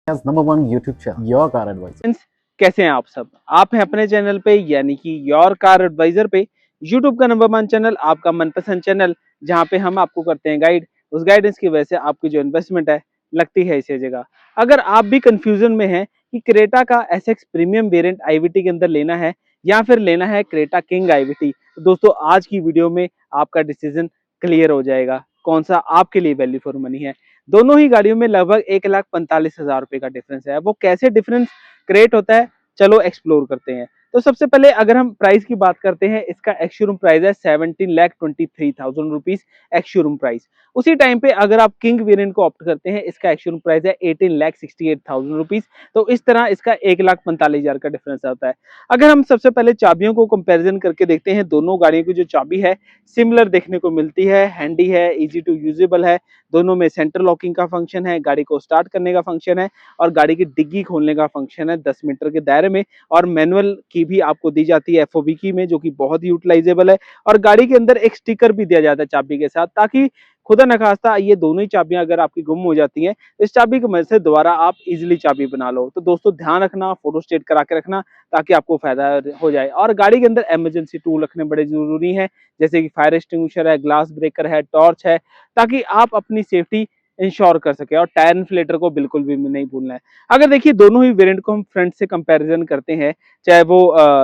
As number one YouTube channel, Your Car Advice। Friends, कैसे हैं आप सब। आप हैं अपने चैनल पे यानी कि योर कार एडवाइजर पे। यूट्यूब का नंबर 1 चैनल, आपका मनपसंद चैनल, जहां पे हम आपको करते हैं गाइड। उस गाइडेंस की वजह से आपकी जो इन्वेस्टमेंट है लगती है इसी जगह। अगर आप भी कंफ्यूजन में हैं कि क्रेटा का एसएक्स प्रीमियम वेरिएंट आईवीटी के अंदर लेना है या फिर लेना है क्रेटा किंग आईवीटी, तो दोस्तों आज की वीडियो में आपका डिसीजन क्लियर हो जाएगा कौन सा आपके लिए वैल्यू फॉर मनी है। दोनों ही गाड़ियों में लगभग 1,45,000 रुपए का डिफरेंस है। वो कैसे डिफरेंस क्रिएट होता है, चलो एक्सप्लोर करते हैं। तो सबसे पहले अगर हम प्राइस की बात करते हैं, इसका एक्स शोरूम प्राइस है 17,23,000 रुपीज एक्स शोरूम प्राइस। उसी टाइम पे अगर आप किंग वेरिएंट को ऑप्ट करते हैं, इसका एक्स शोरूम प्राइस है 18,68,000 रुपीज। तो इस तरह इसका 1,45,000 का डिफरेंस आता है। अगर हम सबसे पहले चाबियों को कंपैरिजन करके देखते हैं, दोनों गाड़ियों की जो चाबी है सिमिलर देखने को मिलती है, हैंडी है, इजी टू यूजेबल है। दोनों में सेंटर लॉकिंग का फंक्शन है, गाड़ी को स्टार्ट करने का फंक्शन है और गाड़ी की डिग्गी खोलने का फंक्शन है 10 मीटर के दायरे में। और मैनुअल की भी आपको दी जाती है एफओबी की में, जो कि बहुत ही यूटिलाइजेबल है। और गाड़ी के अंदर एक स्टिकर भी दिया जाता है चाबी के साथ, ताकि खुदा न खास्ता ये दोनों ही चाबियां अगर आपकी गुम हो जाती हैं, इस चाबी की मदद से दोबारा आप इजीली चाबी बना लो। तो दोस्तों ध्यान रखना, फोटो स्टेट करा के रखना ताकि आपको फायदा हो जाए। और गाड़ी के अंदर इमरजेंसी टूल रखने बड़े जरूरी हैं, जैसे कि फायर एक्सटिंग्विशर है, ग्लास ब्रेकर है, टॉर्च है, ताकि आप अपनी सेफ्टी इंश्योर कर सके। और टायर इन्फ्लेटर को बिल्कुल भी नहीं भूलना है। अगर देखिए दोनों ही वेरिएंट को हम फ्रंट से कंपैरिजन करते हैं, चाहे वो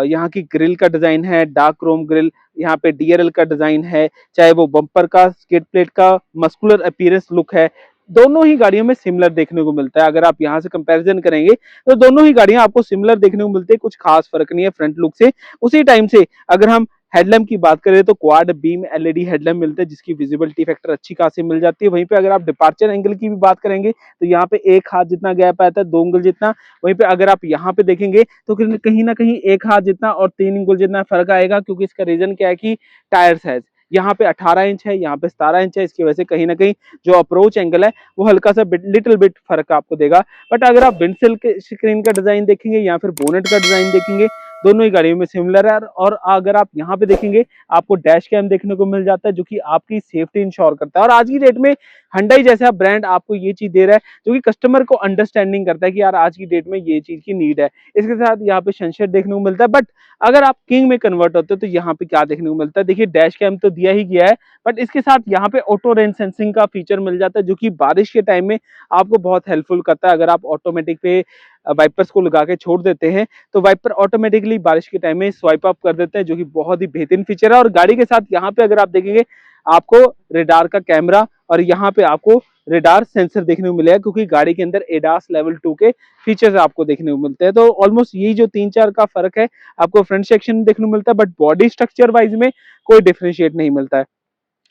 यहाँ की ग्रिल का डिजाइन है डार्क क्रोम ग्रिल, यहाँ पे डीआरएल का डिजाइन है, चाहे वो बम्पर का स्किड प्लेट का मस्कुलर अपीयरेंस लुक है, दोनों ही गाड़ियों में सिमिलर देखने को मिलता है। अगर आप यहाँ से कंपैरिजन करेंगे तो दोनों ही गाड़ियां आपको सिमिलर देखने को मिलती है, कुछ खास फर्क नहीं है फ्रंट लुक से। उसी टाइम से अगर हम हेडलैम्प की बात करें तो क्वाड बीम एलईडी हेडलैम्प मिलते हैं, जिसकी विजिबिलिटी फैक्टर अच्छी खासी मिल जाती है। वहीं पे अगर आप डिपार्चर एंगल की भी बात करेंगे तो यहाँ पे एक हाथ जितना गैप आता है, 2 अंगुल जितना। वहीं पे अगर आप यहाँ पे देखेंगे तो कहीं ना कहीं एक हाथ जितना और 3 अंगुल जितना फर्क आएगा, क्योंकि इसका रीजन क्या है कि टायर साइज यहाँ पे 18 इंच है, यहाँ पे 17 इंच है। इसकी वजह से कहीं ना कहीं जो अप्रोच एंगल है वो हल्का सा लिटिल बिट फर्क आपको देगा। बट अगर आप विंडशील्ड के स्क्रीन का डिजाइन देखेंगे या फिर बोनेट का डिजाइन देखेंगे, दोनों ही गाड़ियों में सिमिलर है। और अगर आप यहाँ पे देखेंगे आपको डैश कैम देखने को मिल जाता है, जो कि आपकी सेफ्टी इंश्योर करता है। और आज की डेट में Hyundai जैसा ब्रांड आपको ये चीज दे रहा है, जो कि कस्टमर को अंडरस्टैंडिंग करता है कि यार आज की डेट में ये चीज की नीड है। इसके साथ यहाँ पे सनशेड देखने को मिलता है। बट अगर आप किंग में कन्वर्ट होते हो तो यहाँ पे क्या देखने को मिलता है, देखिए डैश कैम तो दिया ही गया है, बट इसके साथ यहाँ पे ऑटो रेन सेंसिंग का फीचर मिल जाता है, जो कि बारिश के टाइम में आपको बहुत हेल्पफुल करता है। अगर आप ऑटोमेटिक पे वाइपर्स को लगा के छोड़ देते हैं तो वाइपर ऑटोमेटिकली बारिश के टाइम में स्वाइप अप कर देते हैं, जो कि बहुत ही बेहतरीन फीचर है। और गाड़ी के साथ यहाँ पे अगर आप देखेंगे आपको रेडार का कैमरा और यहाँ पे आपको रेडार सेंसर देखने को मिलेगा, क्योंकि गाड़ी के अंदर एडास लेवल 2 के फीचर्स आपको देखने को मिलते हैं। तो ऑलमोस्ट यही जो 3-4 का फर्क है आपको फ्रंट सेक्शन में देखने को मिलता है, बट बॉडी स्ट्रक्चर वाइज में कोई डिफरेंशिएट नहीं मिलता है।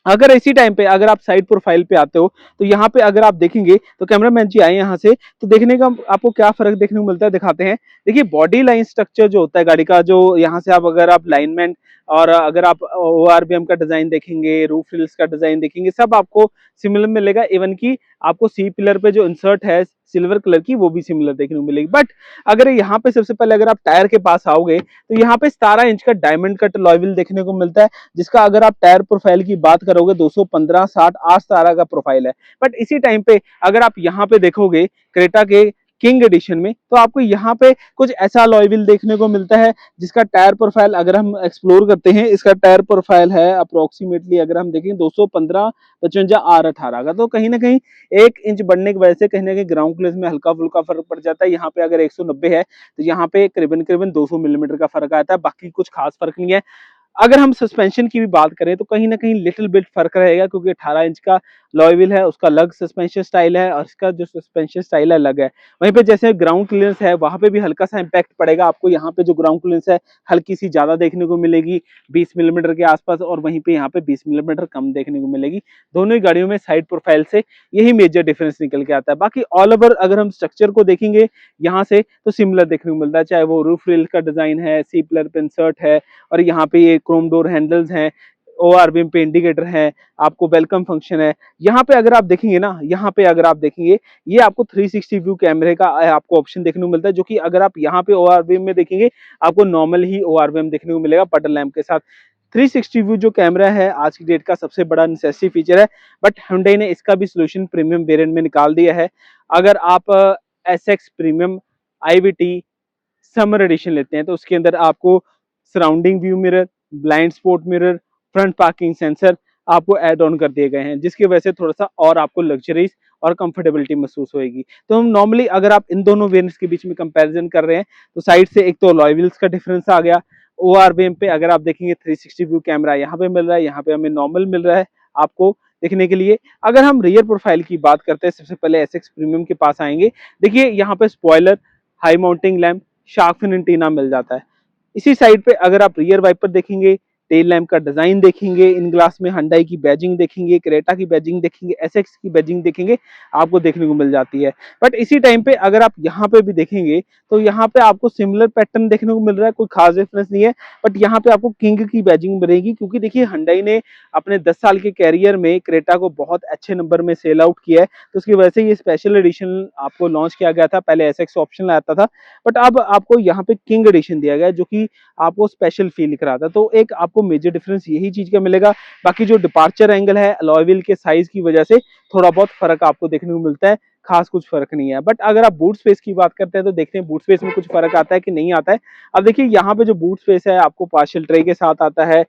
अगर इसी टाइम पे अगर आप साइड प्रोफाइल पे आते हो तो यहाँ पे अगर आप देखेंगे तो कैमरामैन जी आए यहाँ से, तो देखने का आपको क्या फर्क देखने को मिलता है दिखाते हैं। देखिए बॉडी लाइन स्ट्रक्चर जो होता है गाड़ी का, जो यहाँ से आप अगर आप लाइनमेंट और अगर आप ओआरबीएम का डिजाइन देखेंगे, रूफ रिल्स का डिजाइन देखेंगे, सब आपको सिमिलर मिलेगा। इवन की आपको सी पिलर पे जो इंसर्ट है सिल्वर कलर की, वो भी सिमिलर देखने को मिलेगी। बट अगर यहाँ पे सबसे पहले अगर आप टायर के पास आओगे तो यहाँ पे 17 इंच का डायमंड कट अलॉय व्हील देखने को मिलता है, जिसका अगर आप टायर प्रोफाइल की बात करोगे 215, 60, 8 का प्रोफाइल है। बट इसी टाइम पे अगर आप यहाँ पे देखोगे क्रेटा के किंग एडिशन में, तो आपको यहाँ पे कुछ ऐसा अलॉय व्हील देखने को मिलता है, जिसका टायर प्रोफाइल अगर हम एक्सप्लोर करते हैं, इसका टायर प्रोफाइल है अप्रोक्सीमेटली अगर हम देखें 215, 55, R18 का। तो कहीं ना कहीं 1 इंच बढ़ने की वजह से कहीं ना कहीं ग्राउंड क्लियरेंस में हल्का फुल्का फर्क पड़ जाता है। यहाँ पे अगर 190 है तो यहाँ पे करीबन 200 मिलीमीटर का फर्क आता है, बाकी कुछ खास फर्क नहीं है। अगर हम सस्पेंशन की भी बात करें तो कहीं ना कहीं लिटिल बिट फर्क रहेगा, क्योंकि 18 इंच का लॉय व्हील है, उसका अलग सस्पेंशन स्टाइल है और इसका जो सस्पेंशन स्टाइल है अलग है। वहीं पे जैसे ग्राउंड क्लियरेंस है, वहां पे भी हल्का सा इंपैक्ट पड़ेगा आपको। यहाँ पे जो ग्राउंड क्लियरेंस है हल्की सी ज्यादा देखने को मिलेगी 20 मिलीमीटर के आसपास, और वहीं पे यहाँ पे 20 मिलीमीटर कम देखने को मिलेगी। दोनों ही गाड़ियों में साइड प्रोफाइल से यही मेजर डिफरेंस निकल के आता है। बाकी ऑल ओवर अगर हम स्ट्रक्चर को देखेंगे यहाँ से तो सिमिलर देखने को मिलता है, चाहे वो रूफ रिल का डिजाइन है, सी पिलर पे इंसर्ट है, और यहाँ पे ये क्रोम डोर हैंडल्स हैं, ओआरबीएम पे इंडिकेटर है, आपको वेलकम फंक्शन है। यहाँ पे अगर आप देखेंगे ना, यहाँ पे अगर आप देखेंगे ये आपको 360 व्यू कैमरे का आपको ऑप्शन देखने को मिलता है, जो कि अगर आप यहाँ पे ओआरबीएम में देखेंगे आपको नॉर्मल ही ओआरबीएम देखने को मिलेगा बटन लैंप के साथ। 360 व्यू जो कैमरा है आज की डेट का सबसे बड़ा नेसेसिटी फीचर है, बट Hyundai ने इसका भी सोल्यूशन प्रीमियम वेरिएंट में निकाल दिया है। अगर आप SX premium IVT summer edition लेते हैं तो उसके अंदर आपको surrounding view mirror, blind spot mirror, front parking sensor आपको ऐड ऑन कर दिए गए हैं, जिसकी वजह से थोड़ा सा और आपको लग्जरीज और कंफर्टेबिलिटी महसूस होगी। तो हम नॉर्मली अगर आप इन दोनों वेरिएंट्स के बीच में कंपैरिजन कर रहे हैं तो साइड से एक तो अलॉय व्हील्स का डिफरेंस आ गया। ORVM पे अगर आप देखेंगे 360 व्यू कैमरा यहाँ पे मिल रहा है, यहाँ पे हमें नॉर्मल मिल रहा है आपको देखने के लिए। अगर हम रियर प्रोफाइल की बात करते हैं, सबसे पहले SX प्रीमियम के पास आएंगे। देखिए यहाँ पे spoiler, high mounting lamp, shark fin antenna मिल जाता है। इसी साइड पे अगर आप रियर वाइपर देखेंगे, टेल लैंप का डिजाइन देखेंगे, इन ग्लास में Hyundai की बैजिंग देखेंगे, क्रेटा की बैजिंग देखेंगे, SX की बैजिंग देखेंगे, आपको देखने को मिल जाती है। बट इसी टाइम पे अगर आप यहाँ पे भी देखेंगे तो यहाँ पे आपको सिमिलर पैटर्न देखने को मिल रहा है, कोई खास डिफरेंस नहीं है। बट यहाँ पे आपको किंग की बैजिंग मिलेगी, क्योंकि देखिए Hyundai ने अपने 10 साल के कैरियर में क्रेटा को बहुत अच्छे नंबर में सेल आउट किया है, तो उसकी वजह से ये स्पेशल एडिशन आपको लॉन्च किया गया था। पहले SX ऑप्शन आता था, बट अब आपको यहाँ पे किंग एडिशन दिया गया है, जो कि आपको स्पेशल फील कराता है। तो एक आपको मेजर डिफरेंस यही चीज का मिलेगा। बाकी जो डिपार्चर एंगल है, अलॉय व्हील के साइज की वजह से थोड़ा बहुत फर्क आपको देखने को मिलता है, खास कुछ फर्क नहीं है। बट अगर आप बूट स्पेस की बात करते हैं तो देखते हैं बूट स्पेस में कुछ फर्क आता है कि नहीं आता है। अब देखिए यहाँ पे जो बूट स्पेस है आपको पार्शियल ट्रे के साथ आता है,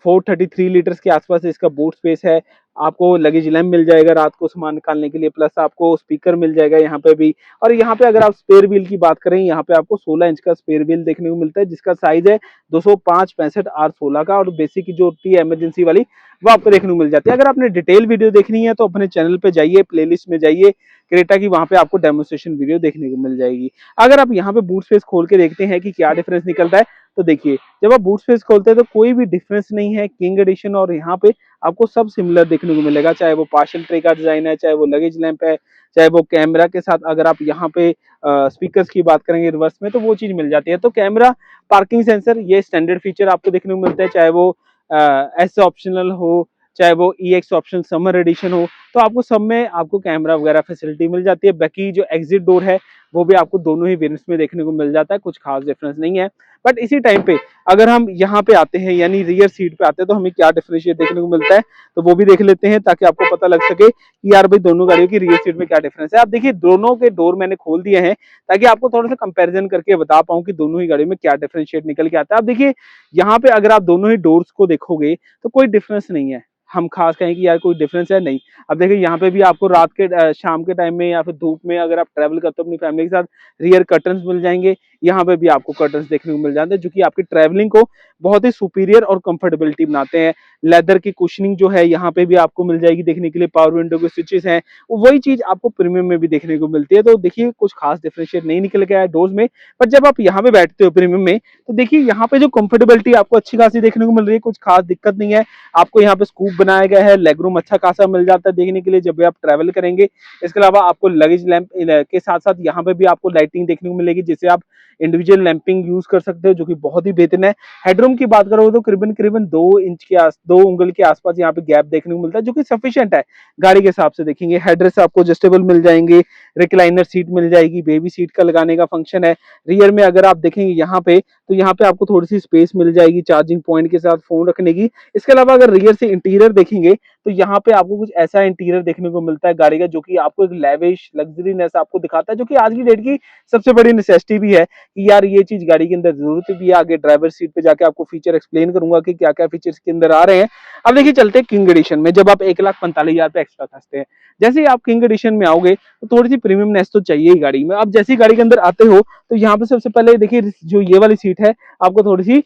433 लीटर्स के आसपास इसका बूट स्पेस है। आपको लगेज लैम्प मिल जाएगा रात को सामान निकालने के लिए, प्लस आपको स्पीकर मिल जाएगा यहाँ पे भी। और यहाँ पे अगर आप स्पेयर व्हील की बात करें, यहाँ पे आपको 16 इंच का स्पेयर व्हील देखने को मिलता है, जिसका साइज है 205/65 R16 का, और बेसिक की जो होती है इमरजेंसी वाली वो आपको देखने को मिल जाती है। अगर आपने डिटेल वीडियो देखनी है तो अपने चैनल पे जाइए, प्लेलिस्ट में जाइए क्रेटा की, वहां पे आपको डेमोन्स्ट्रेशन वीडियो देखने को मिल जाएगी। अगर आप यहाँ पे बूट स्पेस खोल के देखते हैं कि क्या डिफरेंस निकलता है, तो देखिए जब आप बूट स्पेस खोलते हैं तो कोई भी डिफरेंस नहीं है किंग एडिशन और यहाँ पे आपको सब सिमिलर देखने को मिलेगा, चाहे वो पार्शियल ट्रे का डिजाइन है, चाहे वो लगेज लैंप है, चाहे वो कैमरा के साथ अगर आप यहाँ पे स्पीकर्स की बात करेंगे रिवर्स में तो वो चीज मिल जाती है। तो कैमरा, पार्किंग सेंसर, ये स्टैंडर्ड फीचर आपको देखने को मिलता है, चाहे वो एस ऑप्शनल हो, चाहे वो EX ऑप्शन समर एडिशन हो, तो आपको सब में आपको कैमरा वगैरह फैसिलिटी मिल जाती है। बाकी जो एग्जिट डोर है वो भी आपको दोनों ही वेरिएंट्स में देखने को मिल जाता है, कुछ खास डिफरेंस नहीं है। बट इसी टाइम पे अगर हम यहाँ पे आते हैं यानी रियर सीट पे आते हैं तो हमें क्या डिफरेंशिएट देखने को मिलता है, तो वो भी देख लेते हैं ताकि आपको पता लग सके कि यार भाई दोनों गाड़ियों की रियर सीट में क्या डिफरेंस है। आप देखिए दोनों के डोर मैंने खोल दिए हैं ताकि आपको थोड़ा सा कंपेरिजन करके बता पाऊं कि दोनों ही गाड़ियों में क्या डिफरेंशिएट निकल के आता है। आप देखिए यहाँ पे अगर आप दोनों ही डोर्स को देखोगे तो कोई डिफरेंस नहीं है, हम खास कहें कि यार कोई डिफरेंस है नहीं। अब देखिए यहाँ पे भी आपको रात के शाम के टाइम में या फिर धूप में अगर आप ट्रैवल करते हो अपनी फैमिली के साथ, रियर कर्टन्स मिल जाएंगे, यहाँ पे भी आपको कर्टन्स देखने को मिल जाते हैं, जो कि आपकी ट्रैवलिंग को बहुत ही सुपीरियर और कंफर्टेबिलिटी बनाते हैं। लेदर की कुशनिंग जो है यहाँ पे भी आपको मिल जाएगी देखने के लिए, पावर विंडो के स्विचेस हैं, वही चीज आपको प्रीमियम में भी देखने को मिलती है। तो देखिए कुछ खास डिफरेंशिएट नहीं निकल के आया डोर्स में, पर जब आप यहाँ पे बैठते हो प्रीमियम में तो देखिए यहाँ पे जो कंफर्टेबिलिटी आपको अच्छी खासी देखने को मिल रही है, कुछ खास दिक्कत नहीं है। आपको यहाँ पे स्कूप बनाया गया है, लेग रूम अच्छा खासा मिल जाता है देखने के लिए जब भी आप ट्रैवल करेंगे। इसके अलावा आपको लगेज लैंप के साथ साथ यहाँ पे भी आपको लाइटिंग देखने को मिलेगी, जिससे आप इंडिविजुअल लैंपिंग यूज कर सकते हो, जो कि बहुत ही बेहतरीन है। हेडरूम की बात करो तो करीबन करीबन 2 उंगल के आसपास यहाँ पे गैप देखने को मिलता है, जो कि सफिशिएंट है गाड़ी के हिसाब से। देखेंगे हेडरेस्ट आपको एडजस्टेबल मिल जाएंगे, रिक्लाइनर सीट मिल जाएगी, बेबी सीट का लगाने का फंक्शन है। रियर में अगर आप देखेंगे यहाँ पे तो यहाँ पे आपको थोड़ी सी स्पेस मिल जाएगी चार्जिंग पॉइंट के साथ फोन रखने की। इसके अलावा अगर रियर से इंटीरियर देखेंगे तो यहाँ पे आपको कुछ ऐसा इंटीरियर देखने को मिलता है गाड़ी का, जो कि आपको एक लेविश लग्जरीनेस आपको दिखाता है, जो कि आज की डेट की सबसे बड़ी नेसेसिटी भी है कि यार ये चीज गाड़ी के अंदर जरूरत भी है। आगे ड्राइवर सीट पे जाके आपको फीचर एक्सप्लेन करूंगा कि क्या क्या फीचर्स के अंदर आ रहे हैं। अब देखिए चलते हैं किंग एडिशन में, जब आप 1,45,000 पे एक्स्ट्रा खर्चते हैं। जैसे ही आप किंग एडिशन में आओगे तो थोड़ी सी प्रीमियमनेस तो चाहिए ही गाड़ी में। अब जैसे ही गाड़ी के अंदर आते हो तो यहाँ पे सबसे पहले देखिए जो ये वाली सीट है आपको थोड़ी सी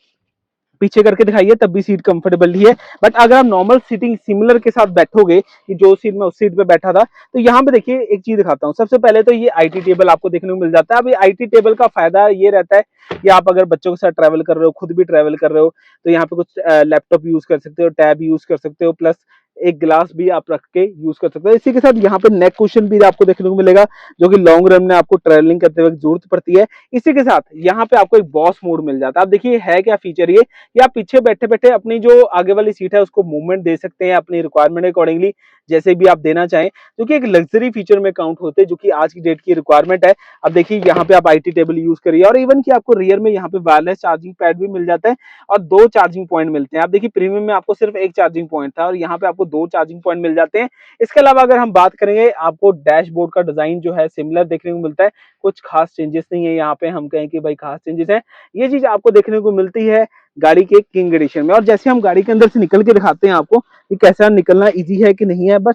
पीछे करके दिखाइए, तब भी सीट कंफर्टेबल ही है। बट अगर आप नॉर्मल सीटिंग सिमिलर के साथ बैठोगे कि जो सीट में उस सीट पे बैठा था, तो यहाँ पे देखिए एक चीज दिखाता हूँ। सबसे पहले तो ये IT टेबल आपको देखने को मिल जाता है। अब ये IT टेबल का फायदा ये रहता है कि आप अगर बच्चों के साथ ट्रैवल कर रहे हो, खुद भी ट्रैवल कर रहे हो, तो यहाँ पे कुछ लैपटॉप यूज कर सकते हो, टैब यूज कर सकते हो, प्लस एक ग्लास भी आप रख के यूज कर सकते हो। इसी के साथ यहाँ पे नेक कुशन भी आपको देखने को मिलेगा, जो कि लॉन्ग रन में आपको ट्रैवलिंग करते वक्त जरूरत पड़ती है। इसी के साथ यहाँ पे आपको एक बॉस मोड मिल जाता है। आप देखिए है क्या फीचर ये कि आप पीछे बैठे बैठे अपनी जो आगे वाली सीट है उसको मूवमेंट दे सकते हैं अपनी रिक्वायरमेंट के अकॉर्डिंगली, जैसे भी आप देना चाहें, जो कि एक लग्जरी फीचर में काउंट होते हैं, जो कि आज की डेट की रिक्वायरमेंट है। अब देखिए यहाँ पे आप IT टेबल यूज करिए, और इवन कि आपको रियर में यहाँ पे वायरलेस चार्जिंग पैड भी मिल जाता है और 2 चार्जिंग पॉइंट मिलते हैं। आप देखिए प्रीमियम में आपको सिर्फ एक चार्जिंग पॉइंट था और यहाँ पे आपको आपको 2 चार्जिंग पॉइंट मिल जाते हैं। इसके अलावा अगर हम बात करेंगे, आपको डैशबोर्ड का डिजाइन जो है सिमिलर देखने को मिलता है, कुछ खास चेंजेस नहीं है यहाँ पे हम कहें कि भाई खास चेंजेस है, ये चीज आपको देखने को मिलती है गाड़ी के किंग एडिशन में। और जैसे हम गाड़ी के अंदर से निकल के दिखाते हैं आपको कि कैसा निकलना ईजी है कि नहीं है। बस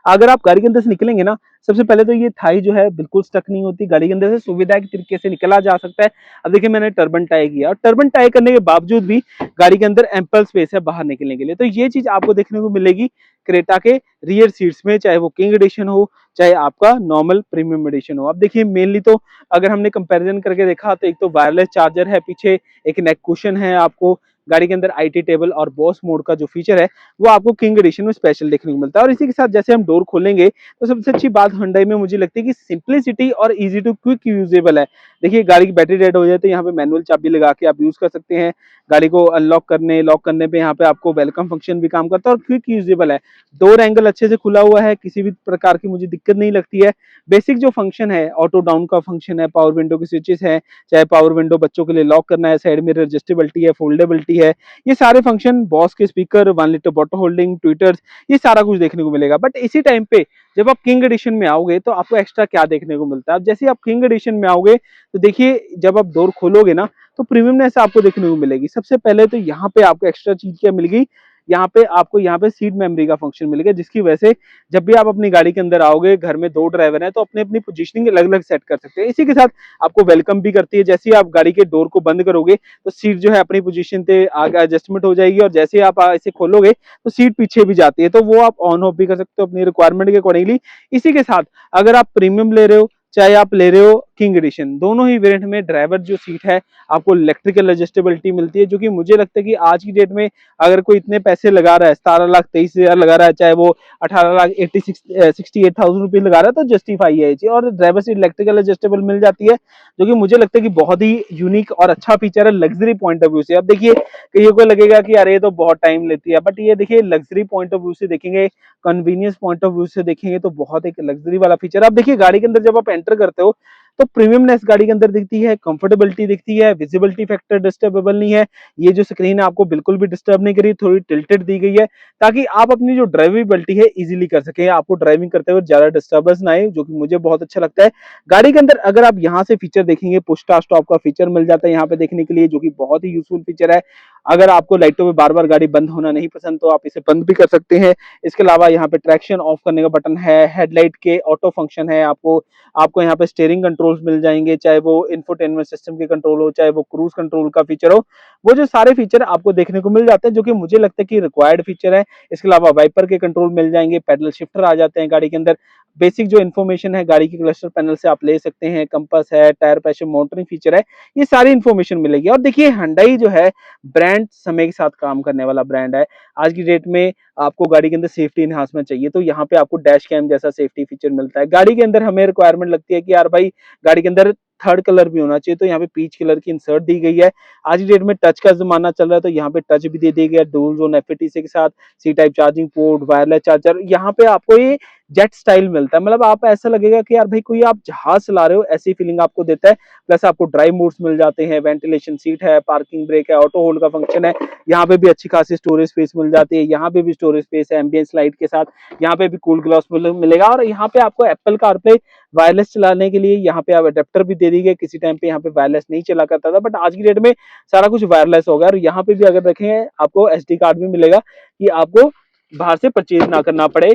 अगर आप गाड़ी के अंदर से निकलेंगे ना, सबसे पहले तो ये थाई जो है बिल्कुल स्टक नहीं होती, गाड़ी के अंदर से सुविधाजनक तरीके से निकला जा सकता है। अब देखिए मैंने टर्बन टाई किया और टर्बन टाई करने के बावजूद भी गाड़ी के अंदर एम्पल स्पेस है बाहर निकलने के लिए। तो ये चीज आपको देखने को मिलेगी क्रेटा के रियर सीट्स में, चाहे वो किंग एडिशन हो चाहे आपका नॉर्मल प्रीमियम एडिशन हो। अब देखिए मेनली तो अगर हमने कंपैरिजन करके देखा तो एक तो वायरलेस चार्जर है पीछे, एक नेक कुशन है, आपको गाड़ी के अंदर आईटी टेबल और बॉस मोड का जो फीचर है वो आपको किंग एडिशन में स्पेशल देखने को मिलता है। और इसी के साथ जैसे हम डोर खोलेंगे तो सबसे अच्छी बात हुंडई में मुझे लगती है कि सिंपलिसिटी और इजी टू क्विक यूजेबल है। देखिए गाड़ी की बैटरी डेड हो जाए तो यहाँ पे मैनुअल चाबी लगा के आप यूज कर सकते हैं, गाड़ी को अनलॉक करने लॉक करने पे यहाँ पे आपको वेलकम फंक्शन भी काम करता है और क्विक यूजेबल है। डोर एंगल अच्छे से खुला हुआ है, किसी भी प्रकार की मुझे दिक्कत नहीं लगती है। बेसिक जो फंक्शन है, ऑटो डाउन का फंक्शन है, पावर विंडो की स्विचेस है, चाहे पावर विंडो बच्चों के लिए लॉक करना है, साइड मिरर एडजस्टेबिलिटी है, फोल्डेबिलिटी है, ये सारे फंक्शन, बॉस के speaker, 1 litre bottle holding, tweeters, ये सारा कुछ देखने को मिलेगा। बट इसी टाइम पे जब आप किंग एडिशन में आओगे तो आपको एक्स्ट्रा क्या देखने को मिलता है। अब जैसे आप किंग एडिशन में आओगे तो देखिए जब आप डोर खोलोगे ना तो प्रीमियमनेस आपको देखने को मिलेगी। सबसे पहले तो यहाँ पे आपको एक्स्ट्रा चीज क्या मिल गई, यहाँ पे आपको यहाँ पे सीट मेमोरी का फंक्शन मिलेगा, जिसकी वजह से जब भी आप अपनी गाड़ी के अंदर आओगे, घर में 2 ड्राइवर हैं तो अपनी अपनी पोजीशनिंग अलग अलग सेट कर सकते हैं। इसी के साथ आपको वेलकम भी करती है, जैसे ही आप गाड़ी के डोर को बंद करोगे तो सीट जो है अपनी पोजीशन पे आगे एडजस्टमेंट हो जाएगी और जैसे ही आप इसे खोलोगे तो सीट पीछे भी जाती है, तो वो आप ऑन ऑफ भी कर सकते हो अपनी रिक्वायरमेंट के अकॉर्डिंगली। इसी के साथ अगर आप प्रीमियम ले रहे हो चाहे आप ले रहे हो किंग एडिशन, दोनों ही वेरिएंट में ड्राइवर जो सीट है आपको इलेक्ट्रिकल एडजस्टेबिलिटी मिलती है, जो कि मुझे लगता है कि आज की डेट में अगर कोई इतने पैसे लगा रहा है, 17,23,000 लगा रहा है, चाहे वो 18,68,000 रुपये लगा रहा है, तो जस्टिफाई है ये चीज। और ड्राइवर सीट इलेक्ट्रिकल एडजस्टेबल मिल जाती है, जो कि मुझे लगता है कि बहुत ही यूनिक और अच्छा फीचर है लग्जरी पॉइंट ऑफ व्यू से। अब देखिए कईयों को लगेगा कि यार ये तो बहुत टाइम लेती है, बट ये देखिए लग्जरी पॉइंट ऑफ व्यू से देखेंगे, कन्वीनियंस पॉइंट ऑफ व्यू से देखेंगे तो बहुत एक लग्जरी वाला फीचर। आप देखिए गाड़ी के अंदर जब आप एंटर करते हो तो प्रीमियमनेस गाड़ी के अंदर दिखती है, कंफर्टेबिलिटी दिखती है, विजिबिलिटी फैक्टर डिस्टर्बेबल नहीं है, ये जो स्क्रीन है आपको बिल्कुल भी डिस्टर्ब नहीं करी, थोड़ी टिल्टेड दी गई है ताकि आप अपनी जो ड्राइवेबिलिटी है इजीली कर सके, आपको ड्राइविंग करते हुए ज्यादा डिस्टर्बेंस ना आए, जो कि मुझे बहुत अच्छा लगता है। गाड़ी के अंदर अगर आप यहाँ से फीचर देखेंगे, पुश स्टार्ट स्टॉप का फीचर मिल जाता है यहाँ पे देखने के लिए, जो कि बहुत ही यूजफुल फीचर है। अगर आपको लाइटों में बार बार गाड़ी बंद होना नहीं पसंद तो आप इसे बंद भी कर सकते हैं। इसके अलावा यहाँ पे ट्रैक्शन ऑफ करने का बटन है, हेडलाइट के ऑटो फंक्शन है, आपको आपको यहाँ पे स्टीयरिंग कंट्रोल्स मिल जाएंगे, चाहे वो इंफोटेनमेंट सिस्टम के कंट्रोल हो, चाहे वो क्रूज कंट्रोल का फीचर हो, वो जो सारे फीचर आपको देखने को मिल जाते हैं, जो कि मुझे लगता है कि रिक्वायर्ड फीचर है। इसके अलावा वाइपर के कंट्रोल मिल जाएंगे, पैडल शिफ्टर आ जाते हैं गाड़ी के अंदर, बेसिक जो इन्फॉर्मेशन है गाड़ी के क्लस्टर पैनल से आप ले सकते हैं, कंपास है, टायर प्रेशर मॉनिटरिंग फीचर है, ये सारी इन्फॉर्मेशन मिलेगी। और देखिए हुंडई जो है ब्रांड समय के साथ काम करने वाला ब्रांड है। आज की डेट में आपको गाड़ी के अंदर सेफ्टी एनहांसमेंट चाहिए तो यहाँ पे आपको डैश कैम जैसा सेफ्टी फीचर मिलता है। गाड़ी के अंदर हमें रिक्वायरमेंट लगती है कि यार भाई गाड़ी के अंदर थर्ड कलर भी होना चाहिए, तो यहाँ पे पीच कलर की इंसर्ट दी गई है। आज की डेट में टच का जमाना चल रहा है तो यहाँ पे टच भी दे दिया गया, डुअल जोन एफईटीसी के साथ, C type charging port, wireless charger, यहाँ पे आपको ये जेट स्टाइल मिलता है, मतलब आप ऐसा लगेगा कि यार भाई कोई आप जहाज चला रहे हो ऐसी फीलिंग आपको देता है। प्लस आपको ड्राइव मोड्स मिल जाते हैं, वेंटिलेशन सीट है, पार्किंग ब्रेक है, ऑटो होल्ड का फंक्शन है, यहाँ पे भी अच्छी खासी स्टोरेज स्पेस मिल जाती है, यहाँ पे भी स्टोरेज स्पेस है एम्बियंस लाइट के साथ, यहाँ पे भी कूल ग्लास मिलेगा। और यहाँ पे आपको एप्पल कारप्ले वायरलेस चलाने के लिए यहाँ पे आप अडेप्टर भी दे दी गई, किसी टाइम पे यहाँ पे वायरलेस नहीं चला करता था, बट आज की डेट में सारा कुछ वायरलेस हो गया। और यहाँ पे भी अगर रखें आपको एसडी कार्ड भी मिलेगा कि आपको बाहर से परचेज ना करना पड़े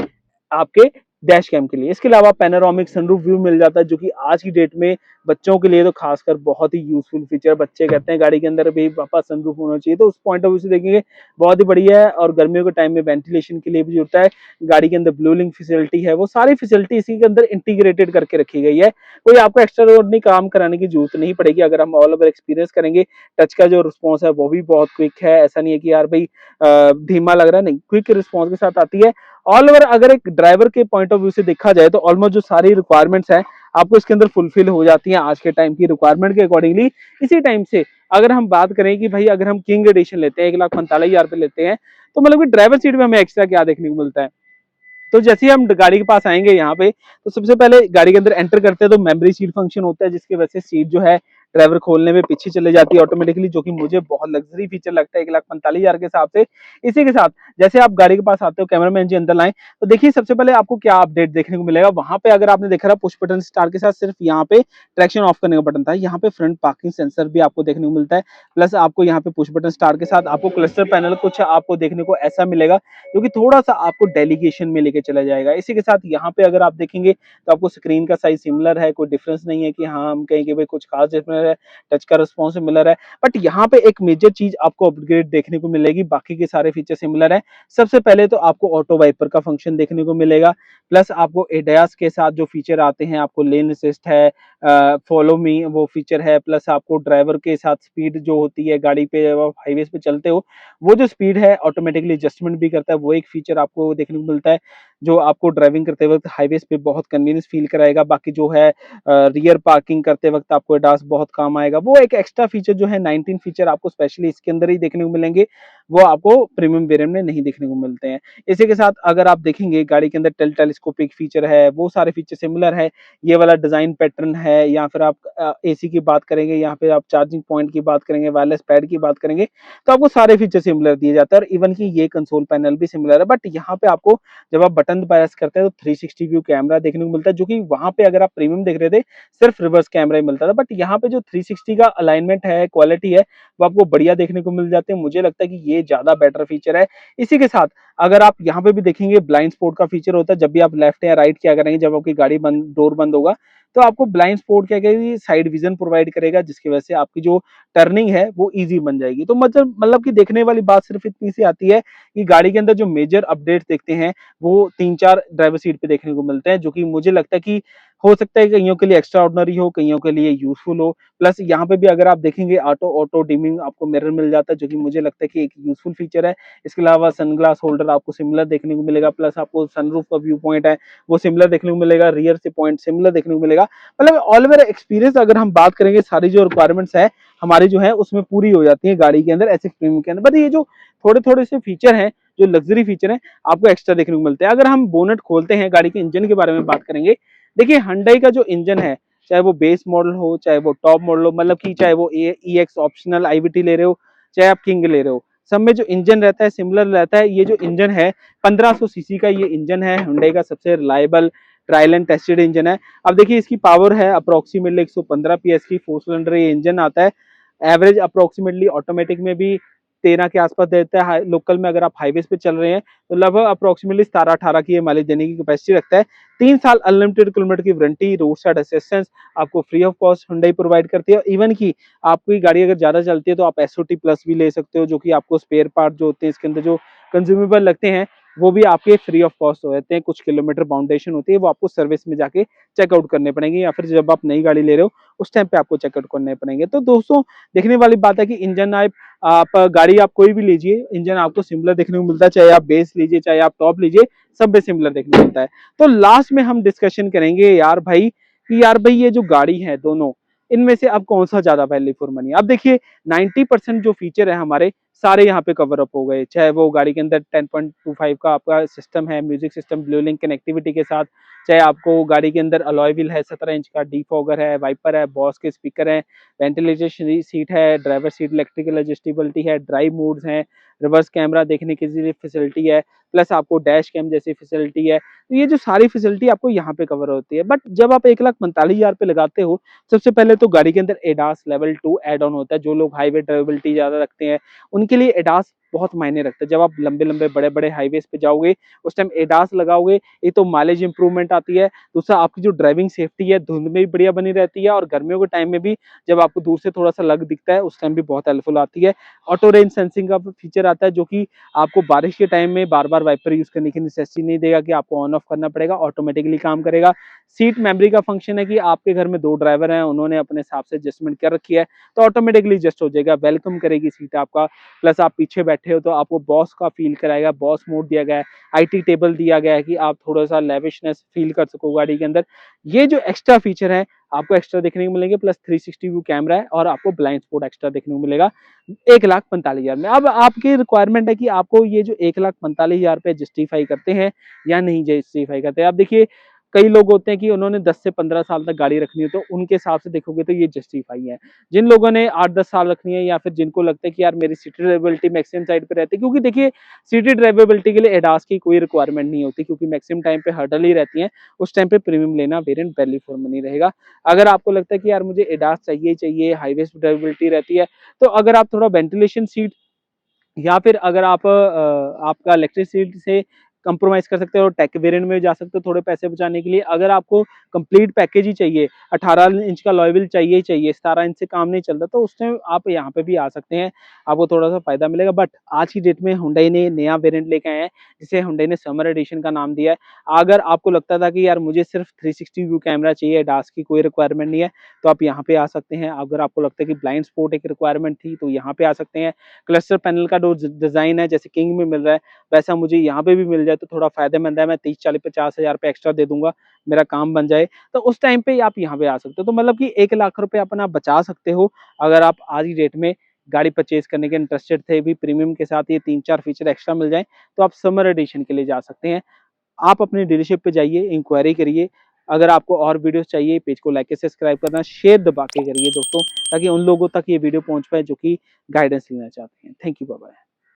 आपके डैश कैम के लिए। इसके अलावा पैनोरामिक सनरूफ व्यू मिल जाता है, जो कि आज की डेट में बच्चों के लिए तो खासकर बहुत ही यूजफुल फीचर। बच्चे कहते हैं गाड़ी के अंदर भी पापा सनरूफ होना चाहिए, तो उस पॉइंट ऑफ व्यू से देखेंगे बहुत ही बढ़िया है। और गर्मियों के टाइम में वेंटिलेशन के लिए भी होता है, गाड़ी के अंदर ब्लूलिंग फैसिलिटी है, वो सारी फैसिलिटी इसी के अंदर इंटीग्रेटेड करके रखी गई है। कोई आपको एक्स्ट्रा काम कराने की जरूरत नहीं पड़ेगी अगर हम ऑल ओवर एक्सपीरियंस करेंगे। टच का जो रिस्पॉन्स है वो भी बहुत क्विक है, ऐसा नहीं है कि यार भाई धीमा लग रहा है, नहीं, क्विक रिस्पॉन्स के साथ आती है। ऑल ओवर अगर एक ड्राइवर के पॉइंट ऑफ व्यू से देखा जाए तो ऑलमोस्ट जो सारी रिक्वायरमेंट्स हैं आपको इसके अंदर फुलफिल हो जाती हैं आज के टाइम की रिक्वायरमेंट के अकॉर्डिंगली। इसी टाइम से अगर हम बात करें कि भाई अगर हम किंग एडिशन लेते हैं 1,45,000 पे लेते हैं तो मतलब कि ड्राइवर सीट में हमें एक्स्ट्रा क्या देखने को मिलता है। तो जैसे ही हम गाड़ी के पास आएंगे यहाँ पे तो सबसे पहले गाड़ी के अंदर एंटर करते हैं तो मेमोरी सीट फंक्शन होता है, जिसकी वजह से सीट जो है ड्राइवर खोलने में पीछे चले जाती है ऑटोमेटिकली, जो कि मुझे बहुत लग्जरी फीचर लगता है 1,45,000 के हिसाब से। इसी के साथ जैसे आप गाड़ी के पास आते हो, कैमरामैन जी अंदर लाएं, तो देखिए सबसे पहले आपको क्या अपडेट देखने को मिलेगा। वहां पे अगर आपने देखा पुश बटन स्टार्ट के साथ सिर्फ यहाँ पे ट्रैक्शन ऑफ करने का बटन था, यहाँ पे फ्रंट पार्किंग सेंसर भी आपको देखने को मिलता है। प्लस आपको यहाँ पे पुश बटन स्टार्ट के साथ आपको क्लस्टर पैनल कुछ आपको देखने को ऐसा मिलेगा, जो कि थोड़ा सा आपको डेलीगेशन में लेके चला जाएगा। इसी के साथ यहाँ पे अगर आप देखेंगे तो आपको स्क्रीन का साइज सिमिलर है, कोई डिफरेंस नहीं है कि हाँ हम कहें कि भाई कुछ खास डिफरेंस है, टच का रिस्पॉन्स सिमिलर है। बट यहाँ पे एक मेजर चीज आपको अपग्रेड देखने को मिलेगी, बाकी के सारे फीचर सिमिलर है। सबसे पहले तो आपको ऑटो वाइपर का फंक्शन देखने को मिलेगा, प्लस आपको एडयास के साथ जो फीचर आते हैं, आपको लेन असिस्ट है, फॉलो मी वो फीचर है, प्लस आपको ड्राइवर के साथ स्पीड जो होती है गाड़ी पे जब आप हाईवेज पे चलते हो, वो जो स्पीड है ऑटोमेटिकली एडजस्टमेंट भी करता है। वो एक फीचर आपको देखने को मिलता है जो आपको ड्राइविंग करते वक्त हाईवेज पे बहुत कन्वीनियंस फील कराएगा। बाकी जो है रियर पार्किंग करते वक्त आपको एडास बहुत काम आएगा। वो एक एक्स्ट्रा फीचर जो है 19 फीचर आपको स्पेशली इसके अंदर ही देखने को मिलेंगे, वो आपको प्रीमियम वेरिएंट में नहीं देखने को मिलते हैं। इसी के साथ अगर आप देखेंगे गाड़ी के अंदर टेलीस्कोपिक फीचर है, वो सारे फीचर सिमिलर है। ये वाला डिजाइन पैटर्न है, या फिर आप एसी की बात करेंगे, यहाँ पे आप चार्जिंग पॉइंट की बात करेंगे, वायरलेस पैड की बात करेंगे, तो आपको सारे फीचर सिमिलर दिए जाते हैं। और इवन की ये कंसोल पैनल भी सिमिलर है। बट यहाँ पे आपको जब आप बटन प्रेस करते हैं तो 360 व्यू कैमरा देखने को मिलता है, जो कि वहां पे अगर आप प्रीमियम देख रहे थे सिर्फ रिवर्स कैमरा ही मिलता था। बट यहाँ पे जो 360 का अलाइनमेंट है, क्वालिटी है, वो आपको बढ़िया देखने को मिल जाते हैं। मुझे लगता है कि ये ज्यादा बेटर फीचर है। इसी के साथ अगर आप यहाँ पे भी देखेंगे ब्लाइंड स्पॉट का फीचर होता है, जब भी आप लेफ्ट या राइट क्या करेंगे, जब आपकी गाड़ी बंद डोर बंद होगा, तो आपको ब्लाइंड स्पॉट क्या करेगी, साइड विजन प्रोवाइड करेगा, जिसकी वजह से आपकी जो टर्निंग है वो इजी बन जाएगी। तो मतलब कि देखने वाली बात सिर्फ इतनी सी आती है कि गाड़ी के अंदर जो मेजर अपडेट देखते हैं वो 3-4 ड्राइवर सीट पे देखने को मिलते हैं, जो कि मुझे लगता है कि हो सकता है कईयों के लिए एक्स्ट्रा ऑर्डिनरी हो, कईयों के लिए यूजफुल हो। प्लस यहाँ पे भी अगर आप देखेंगे ऑटो डिमिंग आपको मिरर मिल जाता है, जो कि मुझे लगता है कि एक यूजफुल फीचर है। इसके अलावा सनग्लास होल्डर आपको सिमिलर देखने को मिलेगा, प्लस आपको सनरूफ का व्यू पॉइंट है वो सिमिलर देखने को मिलेगा, रियर से पॉइंट सिमिलर देखने को मिलेगा। मतलब ऑल ओवर एक्सपीरियंस अगर हम बात करेंगे, सारी जो रिक्वायरमेंट्स है हमारी जो है उसमें पूरी हो जाती है गाड़ी के अंदर एसएक्स प्रीमियम के अंदर। बट ये जो थोड़े थोड़े से फीचर हैं, जो लग्जरी फीचर हैं, आपको एक्स्ट्रा देखने को मिलते हैं। अगर हम बोनट खोलते हैं, गाड़ी के इंजन के बारे में बात करेंगे, देखिए Hyundai का जो इंजन है, चाहे वो बेस मॉडल हो, चाहे वो टॉप मॉडल हो, मतलब कि चाहे वो EX ऑप्शनल IVT ले रहे हो, चाहे आप किंग ले रहे हो, सब में जो इंजन रहता है सिमिलर रहता है। ये जो इंजन है 1500 सीसी का ये इंजन है, Hyundai का सबसे reliable trial and tested engine है। अब देखिए इसकी पावर है अप्रोक्सीमेटली 115 PS की 4 सिलेंडर ये इंजन आता है। एवरेज अप्रोक्सीमेटली ऑटोमेटिक में भी 13 के आसपास देता है, लोकल में अगर आप हाईवेज पे चल रहे हैं तो लगभग अप्रोक्सीमेटली 17-18 की ये माइलेज देने की कैपेसिटी रखता है। 3 साल अनलिमिटेड किलोमीटर की वारंटी, रोड साइड असिस्टेंस आपको free of cost Hyundai provide करती है। इवन की आपकी गाड़ी अगर ज्यादा चलती है तो आप SOT प्लस भी ले सकते हो, जो कि आपको स्पेयर पार्ट जो होते हैं इसके अंदर जो कंज्यूमेबल लगते हैं वो भी आपके फ्री ऑफ कॉस्ट हो जाते हैं। कुछ किलोमीटर बाउंडेशन होती है वो आपको सर्विस में जाके चेकआउट करने पड़ेंगे, या फिर जब आप नई गाड़ी ले रहे हो उस टाइम पे आपको चेकआउट करने पड़ेंगे। तो दोस्तों देखने वाली बात है कि इंजन आप गाड़ी आप कोई भी लीजिए, इंजन आपको सिमिलर देखने को मिलता है, चाहे आप बेस लीजिए चाहे आप टॉप लीजिए, सब में सिमिलर देखने को मिलता है। तो लास्ट में हम डिस्कशन करेंगे यार भाई ये जो गाड़ी है दोनों, इनमें से अब कौन सा ज्यादा वैल्यू फॉर मनी। अब देखिए 90% जो फीचर है हमारे सारे यहाँ पे कवर अप हो गए, चाहे वो गाड़ी के अंदर 10.25 का आपका सिस्टम है, music system blue link connectivity के साथ, चाहे आपको गाड़ी के अंदर अलॉय व्हील है, 17 इंच का डीफॉगर है, वाइपर है, बॉस के स्पीकर है, वेंटिलेटेड सीट है, ड्राइवर सीट इलेक्ट्रिकल एडजस्टेबिलिटी है, ड्राइव मोड्स हैं, रिवर्स कैमरा देखने की फैसिलिटी है, प्लस आपको डैश कैम जैसी फैसिलिटी है। तो ये जो सारी फैसिलिटी आपको यहाँ पे कवर होती है। बट जब आप 1,45,000 पे लगाते हो, सबसे पहले तो गाड़ी के अंदर एडास लेवल 2 एड ऑन होता है। जो लोग हाईवे ड्राइवेबिलिटी ज्यादा रखते हैं उनके लिए एडास बहुत मायने रखता है। जब आप लंबे लंबे बड़े बड़े हाईवेज पे जाओगे उस टाइम एडास लगाओगे, एक तो माइलेज इंप्रूवमेंट आती है, दूसरा आपकी जो ड्राइविंग सेफ्टी है धुंध में भी बढ़िया बनी रहती है, और गर्मियों के टाइम में भी जब आपको दूर से थोड़ा सा लग दिखता है उस टाइम भी बहुत हेल्पफुल आती है। ऑटो रेंज सेंसिंग का फीचर आता है, जो कि आपको बारिश के टाइम में बार बार वाइपर यूज करने की नेसेसिटी नहीं देगा कि आपको ऑन ऑफ करना पड़ेगा, ऑटोमेटिकली काम करेगा। सीट मेमोरी का फंक्शन है कि आपके घर में 2 ड्राइवर हैं, उन्होंने अपने हिसाब से एडजस्टमेंट कर रखी है तो ऑटोमेटिकली एडजस्ट हो जाएगा, वेलकम करेगी सीट आपका। प्लस आप पीछे बैठे हो तो आपको बॉस का फील कराएगा, बॉस मोड दिया गया है, IT टेबल दिया गया है कि आप थोड़ा सा लेविशनेस फील कर सको गाड़ी के अंदर। ये जो एक्स्ट्रा फीचर है आपको एक्स्ट्रा देखने को मिलेंगे, प्लस 360 व्यू कैमरा है और आपको ब्लाइंड स्पॉट एक्स्ट्रा देखने को मिलेगा 1,45,000 में। अब आपकी रिक्वायरमेंट है कि आपको ये जो 1,45,000 पे जस्टिफाई करते हैं या नहीं जस्टिफाई करते हैं। आप देखिए कई लोग होते हैं कि उन्होंने 10 से 15 साल तक गाड़ी रखनी है, तो उनके हिसाब से देखोगे तो ये जस्टिफाई है। जिन लोगों ने 8-10 साल रखनी है या फिर जिनको लगता है कि यार मेरी सिटी ड्राइवेबिलिटी मैक्सिमम साइड पे रहती है, क्योंकि देखिए सिटी ड्राइवेबिलिटी के लिए एडास की कोई रिक्वायरमेंट नहीं होती, क्योंकि मैक्सिमम टाइम पे हर्डल ही रहती है, उस टाइम पे प्रीमियम लेना वेरिएंट वैल्यू फॉर मनी रहेगा। अगर आपको लगता है कि यार मुझे एडास चाहिए चाहिए, हाईवे ड्राइवेबिलिटी रहती है, तो अगर आप थोड़ा वेंटिलेशन सीट या फिर अगर आप आपका इलेक्ट्रिसिटी से कंप्रोमाइज़ कर सकते हो, टेक वेरिएंट में जा सकते हो थोड़े पैसे बचाने के लिए। अगर आपको कंप्लीट पैकेज ही चाहिए, 18 इंच का अलॉय व्हील चाहिए ही चाहिए, 17 इंच से काम नहीं चलता, तो उस टाइम आप यहाँ पे भी आ सकते हैं, आपको थोड़ा-सा फ़ायदा मिलेगा। बट आज की डेट में हुंडई ने नया वेरिएंट लेके आए हैं, जिसे हुंडई ने समर एडिशन का नाम दिया है। अगर आपको लगता था कि यार मुझे सिर्फ 360 व्यू कैमरा चाहिए, एडास की कोई रिक्वायरमेंट नहीं है, तो आप यहाँ पे आ सकते हैं। अगर आपको लगता है कि ब्लाइंड स्पॉट एक रिक्वायरमेंट थी, तो यहाँ पे आ सकते हैं। क्लस्टर पैनल का जो डिज़ाइन है, जैसे किंग में मिल रहा है, वैसा मुझे यहाँ पे भी मिल जाए तो थोड़ा फ़ायदेमंद है। मैं 30, 40, 50 हज़ार रुपए एक्स्ट्रा दे दूँगा, मेरा काम बन जाए। तो उस टाइम पे आप यहाँ पे आ सकते हो। तो मतलब कि 1 लाख रुपए अपना बचा सकते हो, अगर आप आज की डेट में गाड़ी परचेज़ करने के इंटरेस्टेड थे, भी प्रीमियम के साथ ये 3-4 फीचर एक्स्ट्रा मिल जाएँ, तो आप समर एडिशन के लिए जा सकते हैं। आप अपनी डीलरशिप पे जाइए, इंक्वायरी करिए। अगर आपको और वीडियोज़ चाहिए, पेज को लाइक सब्सक्राइब करना, शेयर दबा के करिए दोस्तों, ताकि उन लोगों तक ये वीडियो पहुँच पाए जो कि गाइडेंस लेना चाहते हैं। Thank you, bye bye.